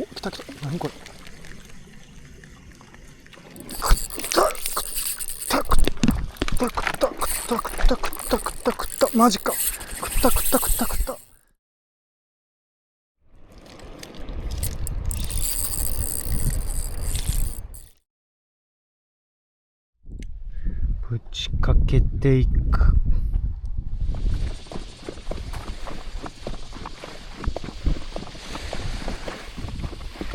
お、来た来た。何これ。食ったマジか。食った。ぶちかけていく。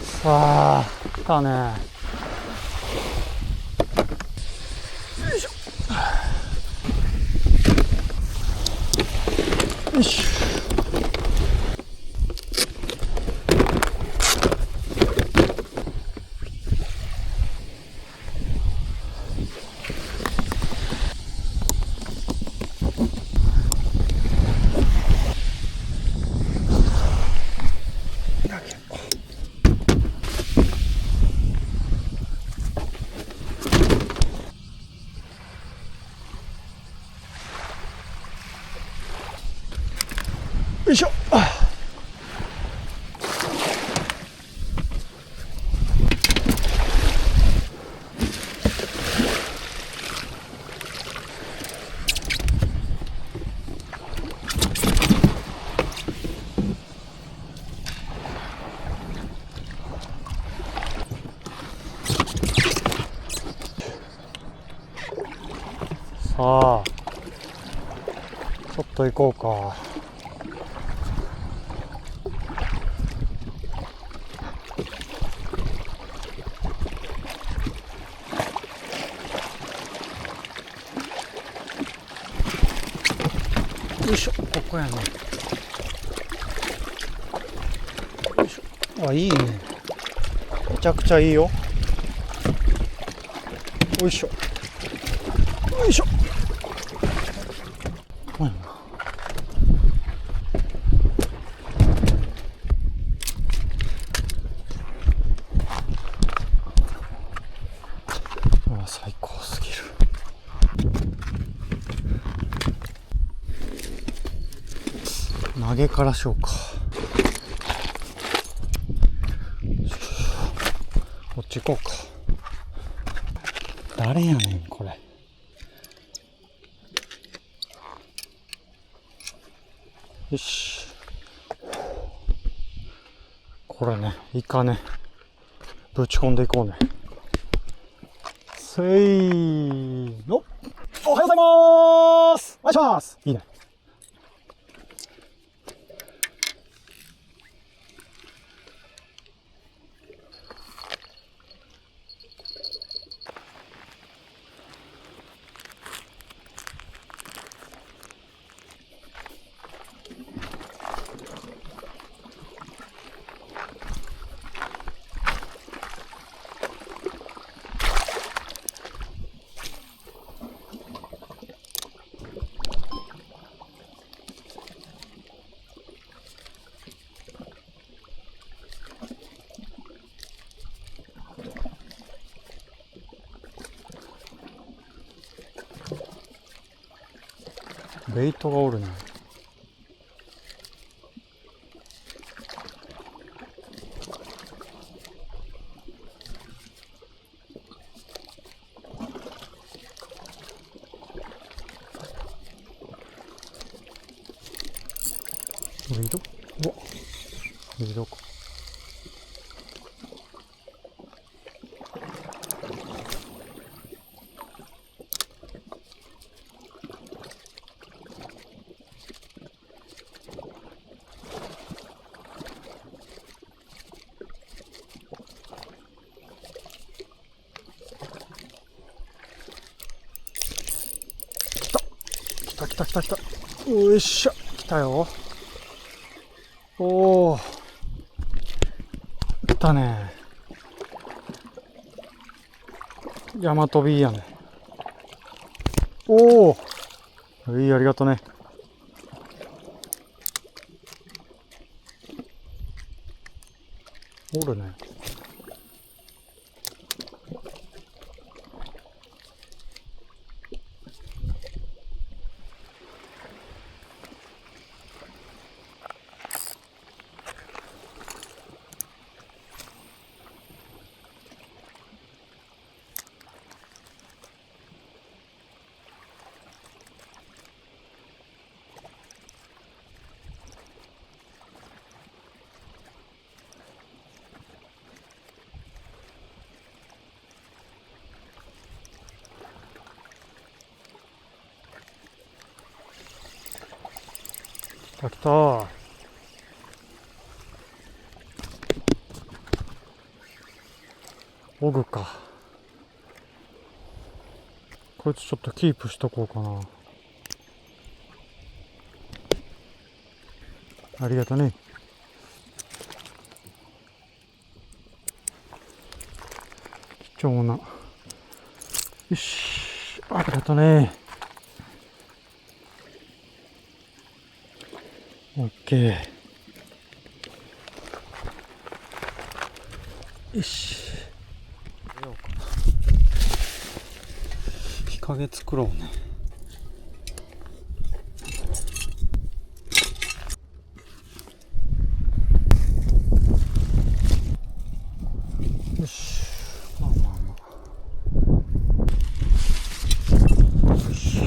さあ、来たね。よいしょ。よいしょ。よいしょ。さあ、ちょっと行こうか。よいしょ、ここやね。よいしょ。あ、いいね。めちゃくちゃいいよ。よいしょ。よいしょ。最高すぎる。投げからしようか。こっち行こうか。誰やねんこれ。よし。これね、イカね、ぶち込んでいこうね。せーの。おはようございます。お願いします。いいね。ベイトがおるね。ベイト？うわ、ベイトか。来た。よいしょ、来たよ。おお、来たね。山飛びやね。おお、いい、ありがとね。おるね。た来た。オグか。こいつちょっとキープしとこうかな。ありがとね。貴重な。よし、ありがとね。オッケー。よし。日陰作ろうね。よし。まあまあまあ。よし。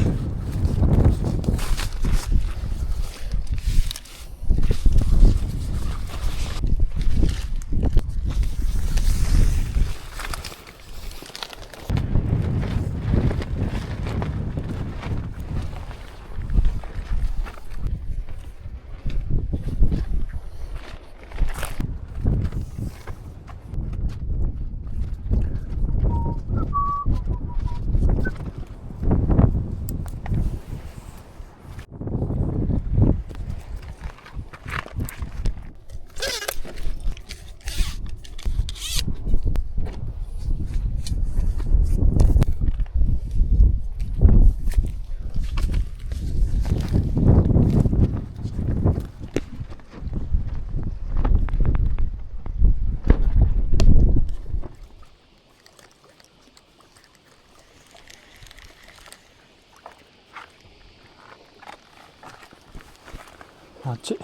あっち。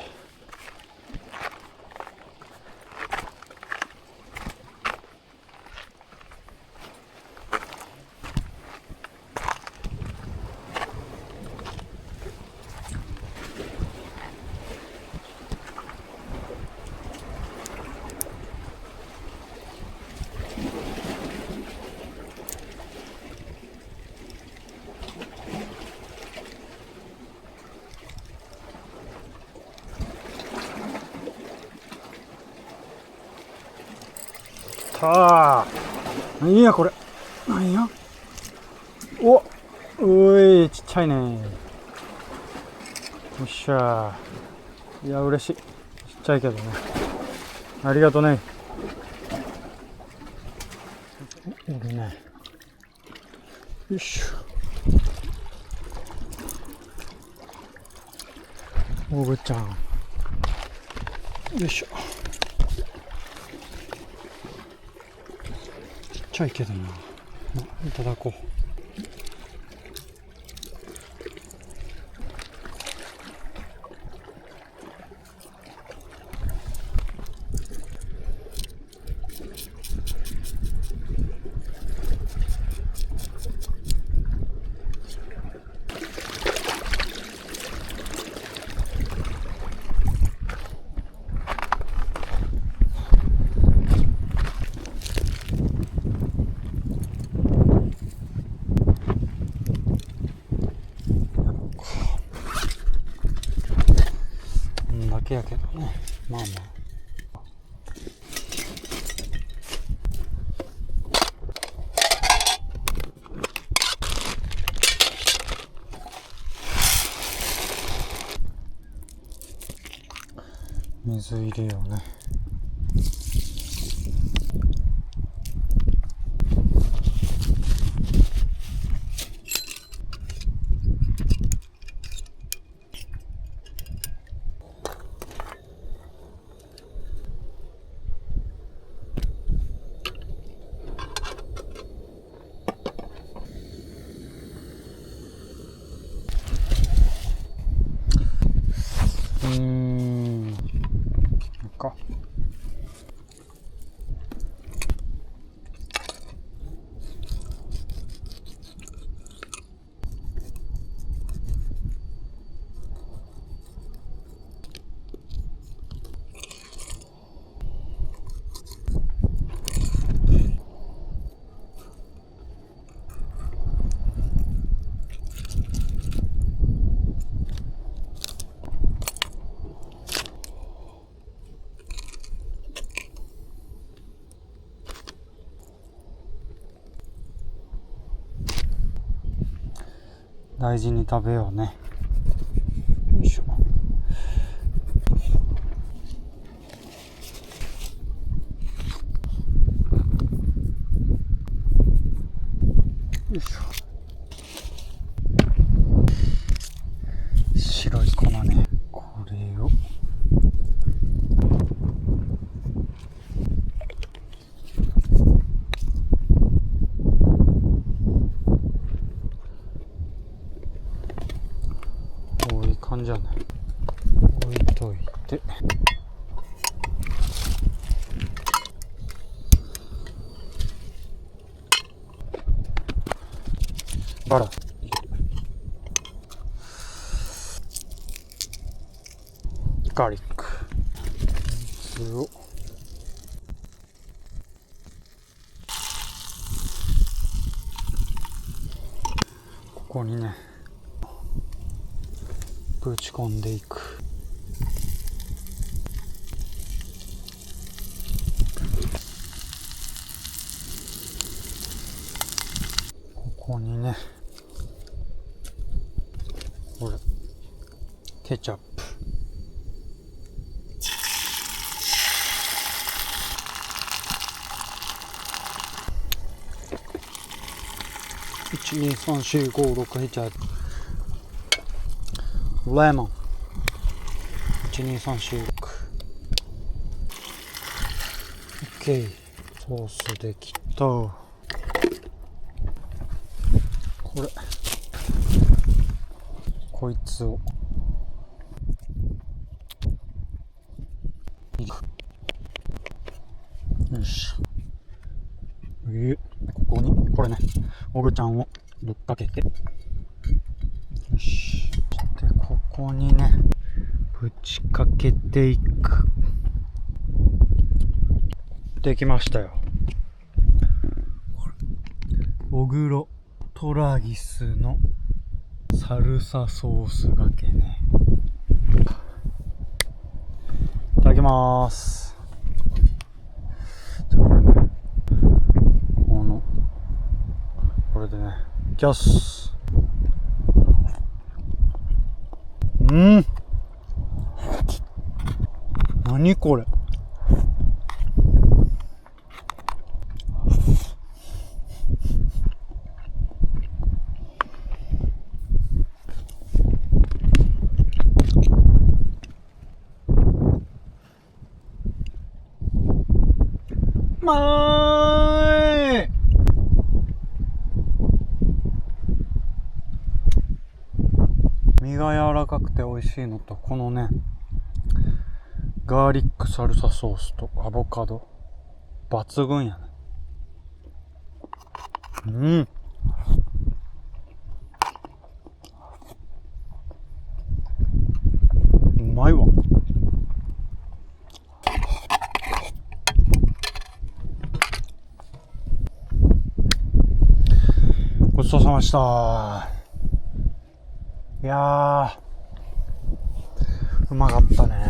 さあ、何やこれ。何や。お、うい、ちっちゃいね。よっしゃ。いや、嬉しい。ちっちゃいけどね。ありがとね。いるね。よいしょ。おぐちゃん。よいしょ。ちっちゃいけどな。いただこう。だけやけどね。まあまあ。水入れようね。か。大事に食べようね。よいしょ。よいしょ。白い粉ね。これをこういう感じじゃない。置いといて。バラ。ガーリック。水を。ここにね、ぶち込んでいく。ここにね、これケチャップ。1234567レモン。12346。 OK。 ソースできた。これこいつをよし。ここにこれね、オグちゃんをぶっかけて、よし。でここにね、ぶちかけていく。できましたよ。オグロトラギスのサルサソースがけね。いただきます。じゃあこれね、これでね、いきます。何これ。身が柔らかくて美味しいのと、このね、ガーリックサルサソースとアボカド抜群やね。うまいわ。ごちそうさまでした。いやー、うまかったね。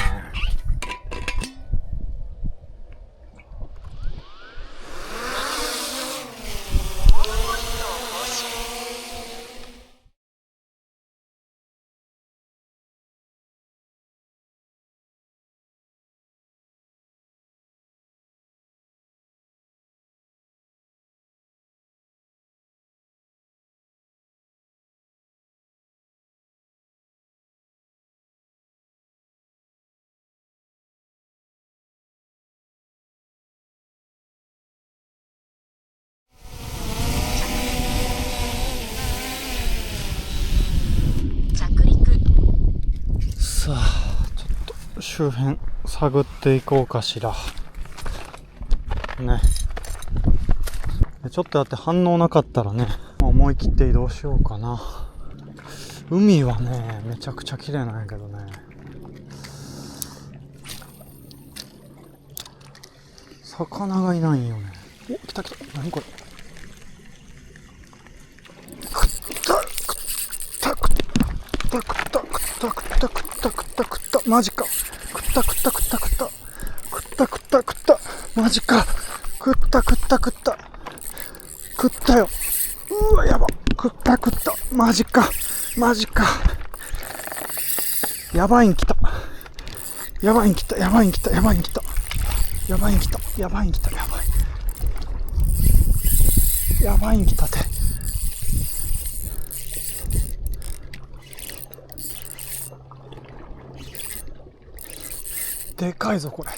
さあ、ちょっと周辺探っていこうかしらね。ちょっとやって反応なかったらね、思い切って移動しようかな。海はね、めちゃくちゃ綺麗なんやけどね、魚がいないんよね。お、来た来た。何これ。食ったマジか。食ったマジか。食ったよ。うわ、やば。食ったマジか。マジか。やばいん来た。やばいん来た。やばいん来た。やばいん来た。やばいん来た。やばいん来た。やばい。やばいん来たって。でかいぞこれ。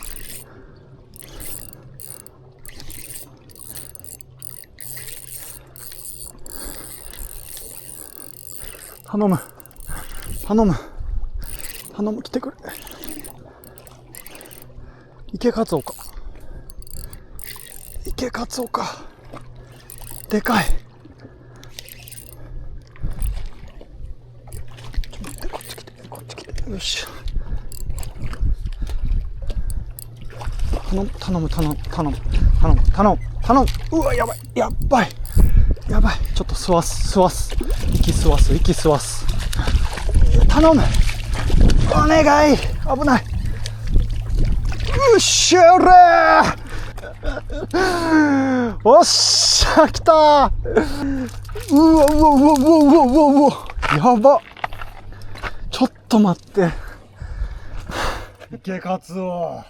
頼む頼む頼む、来てくれ。池カツオか、池カツオか。でかい。ちょっと待って、こっち来て、こっち来て。よし、頼む頼む頼む頼む頼む頼む頼む。うわ、やばいやばいやばい。ちょっと吸わす吸わす、息吸わす息吸わす。頼む、お願い。危ない。うっしゃー、おっしゃ、来た。うわうわうわうわうわうわ、やば。ちょっと待って。池カツオ、よ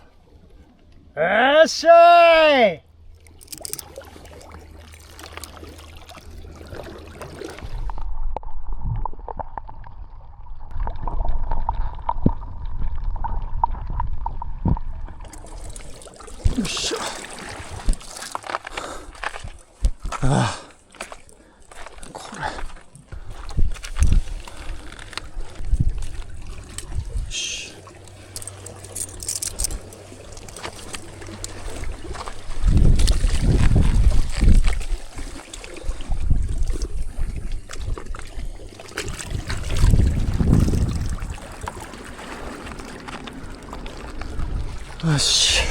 っしゃい。よっしゃ。ああ、これ。よし。よし。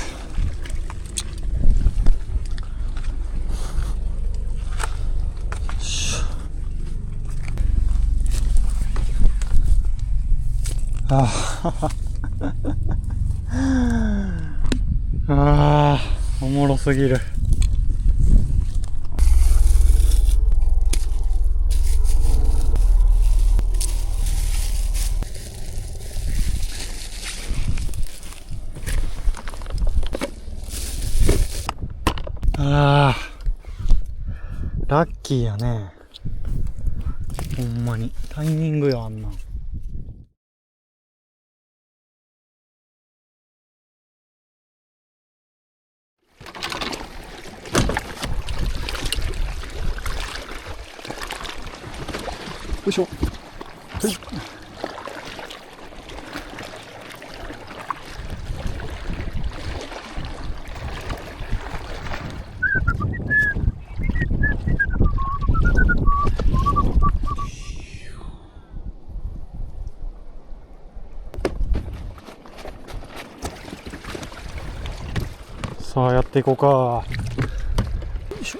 ああ、おもろすぎる。ああ、ラッキーやね。ほんまにタイミングよ、あんなん。よいしょ。はい。さあ、やっていこうか。よいしょ。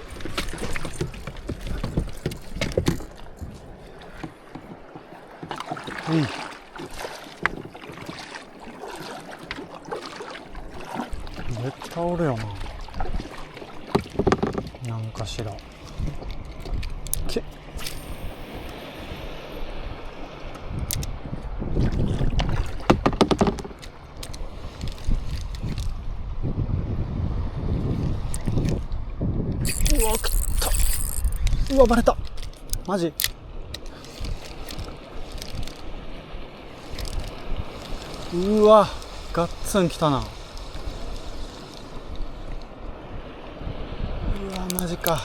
はい。絶対おるよな、なんかしら。けっ、うわ、食った。うわ、バレた。マジ。うわ、ガッツン来たな。うわ、マジか。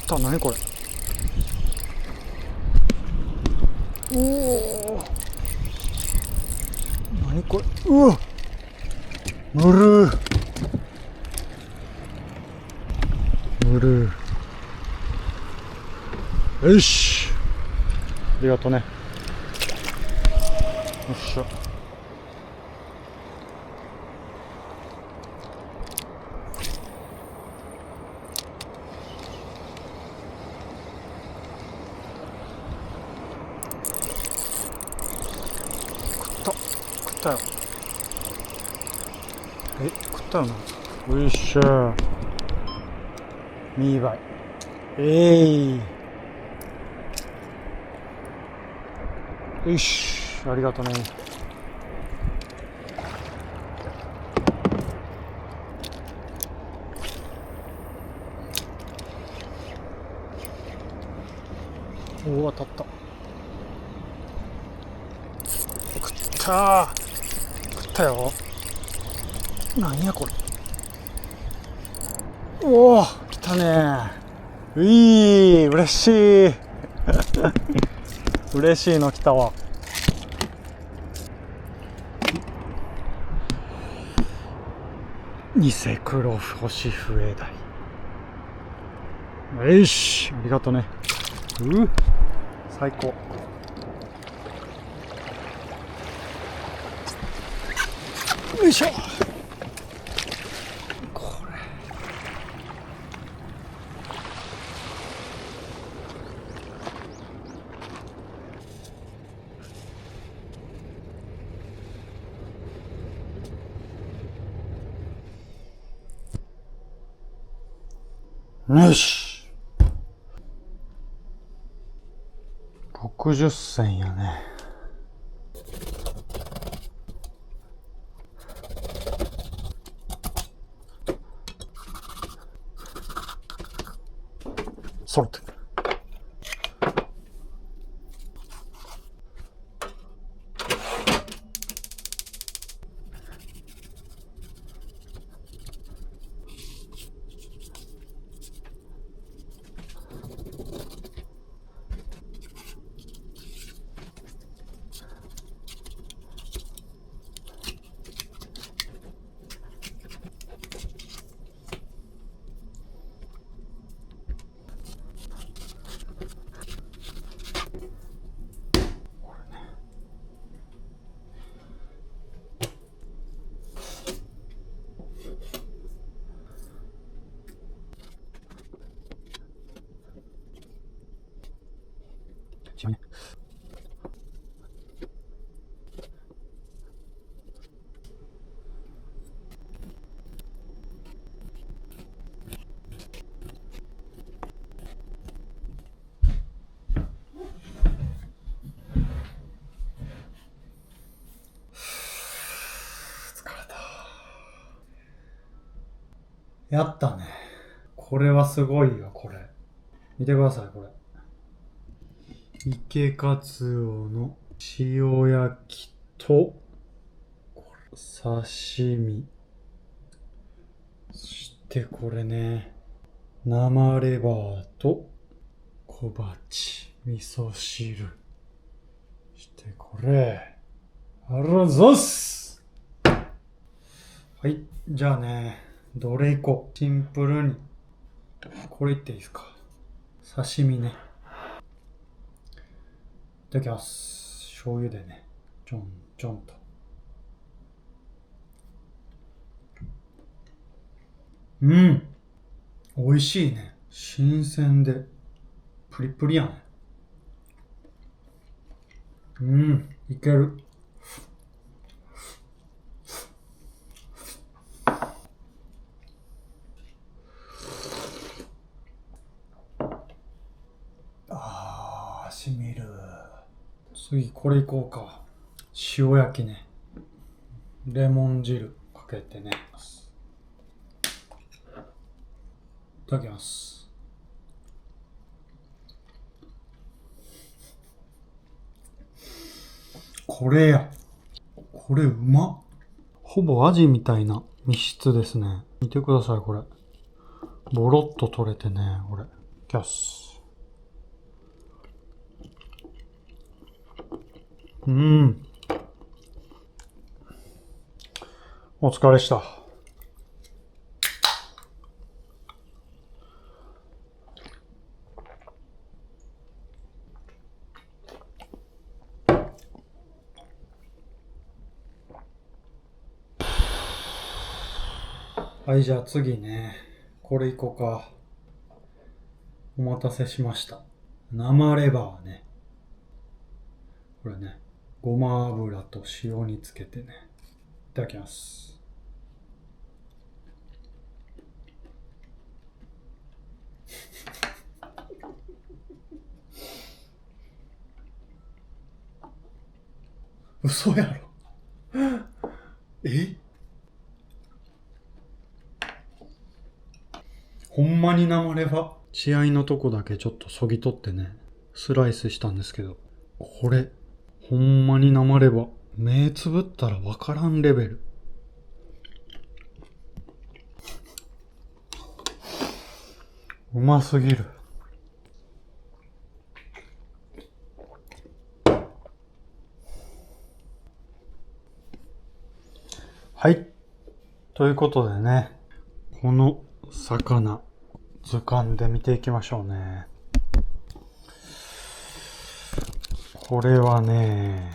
た、何これ。おお、何これ。うわ、ムルー、よし、ありがとね。よっしゃ。食ったよ。食ったよな。よっしゃ。ミーバイ。よし、ありがとね。おお、当たった。食ったよ。なんやこれ。おお、来たね。嬉しい。嬉しいの来たわ。ニセクロホシフエダイ。よし、ありがとね。最高。よいしょ。これ。よし。60銭やね。揃ってる。違うね。やったね。これはすごいよ、これ。見てください、これ。池カツオの塩焼きと、刺身。そしてこれね、生レバーと小鉢、味噌汁。そしてこれ、あらざす。はい、じゃあね、どれいこう。シンプルに。これいっていいですか。刺身ね。いただきます。醤油でね、ちょんちょんと。美味しいね。新鮮で、プリプリやん。いける。しみる。次これいこうか。塩焼きね。レモン汁かけてね。いただきます。これや。これうまっ。ほぼアジみたいな密室ですね。見てください、これ。ボロッと取れてね、これ。キャス。お疲れした。はい、じゃあ次ね。これいこうか。お待たせしました。生レバーね。これね、ごま油と塩につけてね。いただきます。嘘やろ。え、ほんまに生レバ。血合いのとこだけちょっとそぎ取ってね、スライスしたんですけど、これ、ほんまに生レバ。目つぶったらわからんレベル。うますぎる。はい。ということでね、この魚、図鑑で見ていきましょうね。これはね、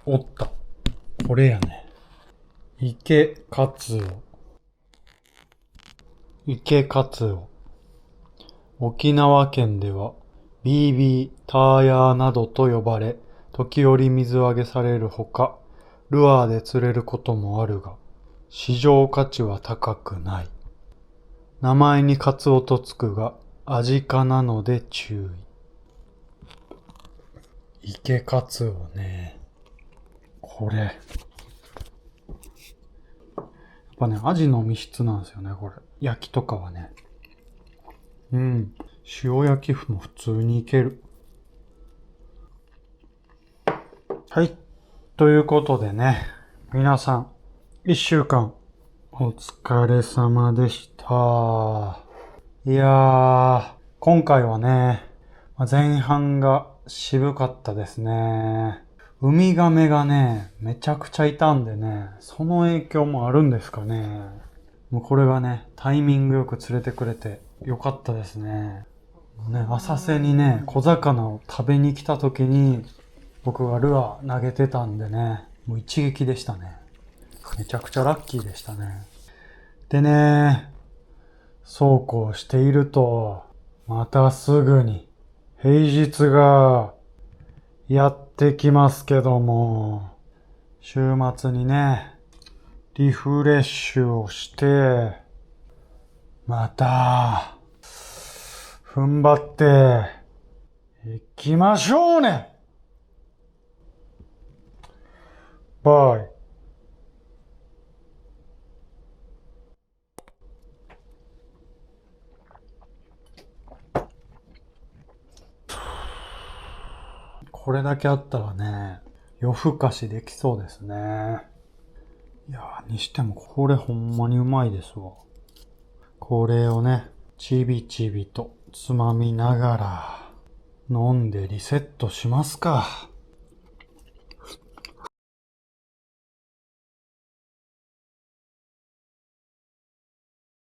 おった。これやね。池カツオ。池カツオ。沖縄県では BB ターヤーなどと呼ばれ、時折水揚げされるほか、ルアーで釣れることもあるが、市場価値は高くない。名前にカツオとつくが、アジ科なので注意。池カツオね。これ。やっぱね、アジの身質なんですよね、これ。焼きとかはね。塩焼きも普通にいける。はい。ということでね、皆さん、一週間、お疲れ様でした。いやー、今回はね、前半が渋かったですね。ウミガメがね、めちゃくちゃいたんでね、その影響もあるんですかね。もうこれがね、タイミングよく連れてくれてよかったですね。ね、浅瀬にね、小魚を食べに来た時に、僕がルアー投げてたんでね、もう一撃でしたね。めちゃくちゃラッキーでしたね。でね、そうこうしていると、またすぐに平日がやってきますけども、週末にね、リフレッシュをして、また、踏ん張って、行きましょうね。バイ。これだけあったらね、夜更かしできそうですね。いやー、にしてもこれほんまにうまいですわ。これをね、ちびちびとつまみながら飲んでリセットしますか。